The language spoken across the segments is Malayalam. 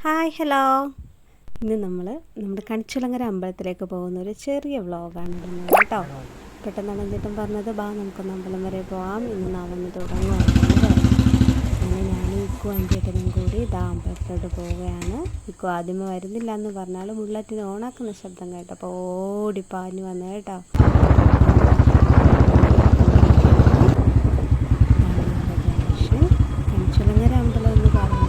Hi hello. ഇന്ന് നമ്മുടെ കണിച്ചുളങ്ങര അമ്പലത്തിലേക്ക് പോകുന്ന ഒരു ചെറിയ വ്ളോഗാണ് ഇടുന്നത് കേട്ടോ. പെട്ടെന്നാണ് എന്നിട്ടും പറഞ്ഞത് നമുക്കൊന്ന് അമ്പലം വരെ പോകാം, ഇന്ന് നവമി തുടങ്ങുകയാണ്. അങ്ങനെ ഞാനും ഇക്കു അഞ്ചേട്ടനും കൂടി അമ്പലത്തിലോട്ട് പോവുകയാണ്. ഇക്കു ആദ്യമേ വരുന്നില്ല എന്ന് പറഞ്ഞാൽ ബുള്ളറ്റിന് ഓണാക്കുന്ന ശബ്ദം കേട്ടപ്പോൾ ഓടിപ്പാഞ്ഞു വന്നു കേട്ടോ. കണിച്ചുളങ്ങര അമ്പലം എന്ന് പറയുന്നത്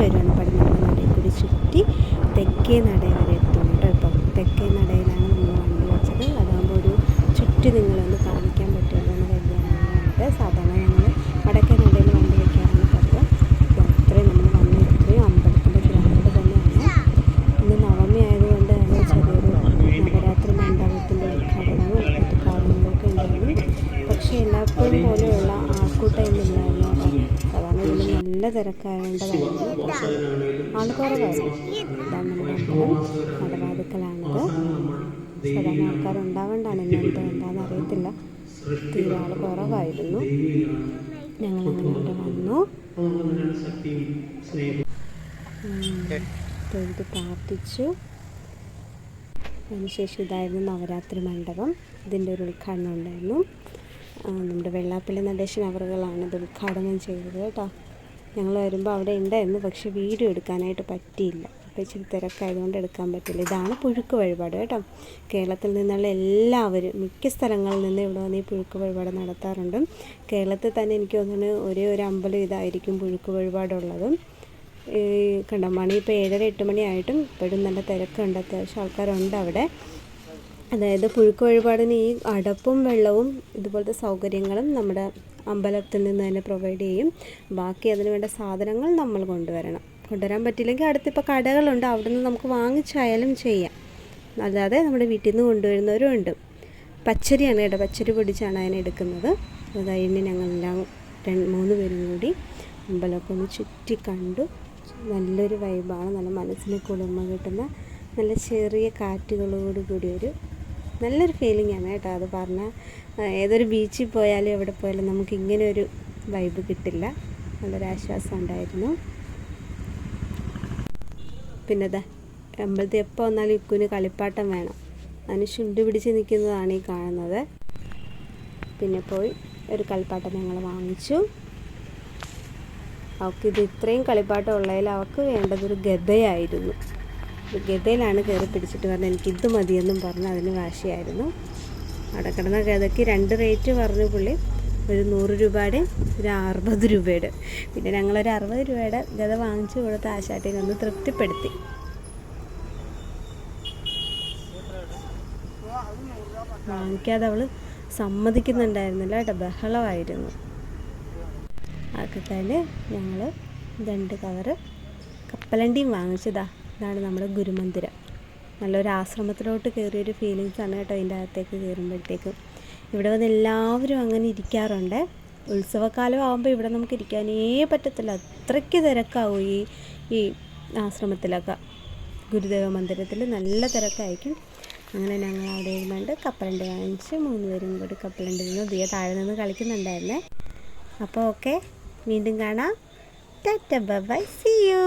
വരുവാണ്. പടിഞ്ഞാറ് നടയിൽ കൂടി ചുറ്റി തെക്കേ നട വരെ എത്തും കേട്ടോ. ഇപ്പം തെക്കേ നടയിലാണ് നമ്മൾ വണ്ടി വെച്ചത്. അതാകുമ്പോൾ ഒരു ചുറ്റി നിങ്ങളൊന്ന് കാണിക്കാൻ പറ്റുമല്ലോ എന്ന് കരുതിയാണ്. സാധാരണ ഞങ്ങൾ വടക്കേ നടയിൽ വണ്ടി വയ്ക്കാറാണ് പതിവ്. അപ്പോൾ അത്രയും നമ്മൾ വന്ന് ഇത്രയും അമ്പലത്തിൻ്റെ ഗ്രൗണ്ട് തന്നെയാണ്. ഇന്ന് നവമി ആയതുകൊണ്ട് തന്നെ ചെറിയൊരു നവരാത്രി മണ്ഡപത്തിൻ്റെ ഉദ്ഘാടനവും മറ്റു കാര്യങ്ങളൊക്കെ ഉണ്ടായിരുന്നു. പക്ഷേ എല്ലായ്പ്പോഴും പോലെയുള്ള ആൾക്കൂട്ടം ഇന്നില്ലായിരുന്നു. സാധാരണ ഇതിൽ നല്ല തിരക്കാവേണ്ടതായിരുന്നു, പക്ഷേ ആൾ കുറവായിരുന്നു. ഇതാണ് നമ്മുടെ അമ്പലം, നടവാതുക്കലാണിത്. സാധാരണ ആൾക്കാരുണ്ടാവേണ്ടാണ്, ഇന്നത്തെ എന്താണെന്ന് അറിയത്തില്ല, തീരെ ആൾ കുറവായിരുന്നു. ഞങ്ങളങ്ങനെ അവിടെ വന്നു, തൊഴുത് പ്രാർത്ഥിച്ചു. അതിനുശേഷം ഇതായിരുന്നു നവരാത്രി മണ്ഡപം. ഇതിൻ്റെ ഒരു ഉദ്ഘാടനം ഉണ്ടായിരുന്നു. നമ്മുടെ വെള്ളാപ്പള്ളി നടേശൻ അവറുകളാണ് ഇത് ഉദ്ഘാടനം ചെയ്തത് കേട്ടോ. ഞങ്ങൾ വരുമ്പോൾ അവിടെ ഉണ്ടായിരുന്നു, പക്ഷേ വീഡിയോ എടുക്കാനായിട്ട് പറ്റിയില്ല. അപ്പോൾ ഇച്ചിരി തിരക്കായതുകൊണ്ട് എടുക്കാൻ പറ്റില്ല. ഇതാണ് പുഴുക്ക് വഴിപാട് കേട്ടോ. കേരളത്തിൽ നിന്നുള്ള എല്ലാവരും മിക്ക സ്ഥലങ്ങളിൽ നിന്ന് ഇവിടെ വന്ന് ഈ പുഴുക്ക് വഴിപാട് നടത്താറുണ്ട്. കേരളത്തിൽ തന്നെ എനിക്ക് തോന്നുന്നു ഒരേ ഒരു അമ്പലം ഇതായിരിക്കും പുഴുക്ക് വഴിപാടുള്ളതും. കണ്ടോ, മണി ഇപ്പോൾ 7:30-8 മണിയായിട്ടും ഇപ്പോഴും നല്ല തിരക്കുണ്ട്, അത്യാവശ്യം ആൾക്കാരുണ്ട് അവിടെ. അതായത് പുഴുക്ക് വഴിപാടിന് ഈ അടപ്പും വെള്ളവും ഇതുപോലത്തെ സൗകര്യങ്ങളും നമ്മുടെ അമ്പലത്തിൽ നിന്ന് തന്നെ പ്രൊവൈഡ് ചെയ്യും. ബാക്കി അതിന് വേണ്ട സാധനങ്ങൾ നമ്മൾ കൊണ്ടുവരാൻ പറ്റില്ലെങ്കിൽ അടുത്തിപ്പോൾ കടകളുണ്ട്, അവിടെ നിന്ന് നമുക്ക് വാങ്ങിച്ചായാലും ചെയ്യാം. അല്ലാതെ നമ്മുടെ വീട്ടിൽ നിന്ന് കൊണ്ടുവരുന്നവരും ഉണ്ട്. പച്ചരിയാണ് കേട്ടോ, പച്ചരി പൊടിച്ചാണ് അതിനെടുക്കുന്നത്. അത് കഴിഞ്ഞ് ഞങ്ങളെല്ലാം 3 പേരും കൂടി അമ്പലമൊക്കെ ഒന്ന് ചുറ്റി കണ്ടു. നല്ലൊരു വൈബാണ്, നല്ല മനസ്സിന് കുളിർമ കിട്ടുന്ന നല്ല ചെറിയ കാറ്റുകളോട് കൂടിയൊരു നല്ലൊരു ഫീലിംഗ് ആണ് കേട്ടോ. അത് പറഞ്ഞാൽ ഏതൊരു ബീച്ചിൽ പോയാലും എവിടെ പോയാലും നമുക്ക് ഇങ്ങനെ ഒരു വൈബ് കിട്ടില്ല. നല്ലൊരാശ്വാസം ഉണ്ടായിരുന്നു. പിന്നെ അമ്പലത്തിൽ എപ്പോൾ വന്നാലും ഇക്കുന് കളിപ്പാട്ടം വേണം. അതിന് ചുണ്ട് പിടിച്ച് നിൽക്കുന്നതാണ് ഈ കാണുന്നത്. പിന്നെ പോയി ഒരു കളിപ്പാട്ടം ഞങ്ങൾ വാങ്ങിച്ചു. അവൾക്കിത് ഇത്രയും കളിപ്പാട്ടം ഉള്ളതിൽ അവൾക്ക് വേണ്ടതൊരു ഗദയായിരുന്നു. ഗദയിലാണ് കയറി പിടിച്ചിട്ട് പറഞ്ഞത് എനിക്കിത് മതിയെന്നും പറഞ്ഞ് അതിന് വാശിയായിരുന്നു. അവിടെ കിടന്ന ഗദയ്ക്ക് 2 റേറ്റ് പറഞ്ഞു പുള്ളി, ഒരു 100 രൂപയുടെ ഒരു 60 രൂപയുടെ. പിന്നെ ഞങ്ങളൊരു 60 രൂപയുടെ ഗദ വാങ്ങിച്ചു കൊടുത്ത് ആശാട്ടിനെ ഒന്ന് തൃപ്തിപ്പെടുത്തി. വാങ്ങിക്കാതെ അവൾ സമ്മതിക്കുന്നുണ്ടായിരുന്നില്ല കേട്ടോ, ബഹളമായിരുന്നു. അതൊക്കെ കഴിഞ്ഞ് ഞങ്ങൾ 2 കവറ് കപ്പലണ്ടിയും വാങ്ങിച്ചതാ. ഇതാണ് നമ്മുടെ ഗുരുമന്ദിരം. നല്ലൊരു ആശ്രമത്തിലോട്ട് കയറിയൊരു ഫീലിങ്സാണ് കേട്ടോ ഇതിൻ്റെ അകത്തേക്ക് കയറുമ്പോഴത്തേക്കും. ഇവിടെ വന്ന് എല്ലാവരും അങ്ങനെ ഇരിക്കാറുണ്ട്. ഉത്സവകാലം ആകുമ്പോൾ ഇവിടെ നമുക്ക് ഇരിക്കാനേ പറ്റത്തില്ല, അത്രയ്ക്ക് തിരക്കാവും ഈ ആശ്രമത്തിലൊക്കെ. ഗുരുദേവ മന്ദിരത്തിൽ നല്ല തിരക്കായിരിക്കും. അങ്ങനെ ഞങ്ങൾ അവിടെ ഇരുന്നുകൊണ്ട് കപ്പലണ്ടി വാങ്ങിച്ച് 3 പേരും കൂടി കപ്പലണ്ടി നിന്ന് ദിയ താഴെ നിന്ന് കളിക്കുന്നുണ്ടായിരുന്നേ. അപ്പോൾ ഓക്കെ, വീണ്ടും കാണാം. Tata bye bye, see U.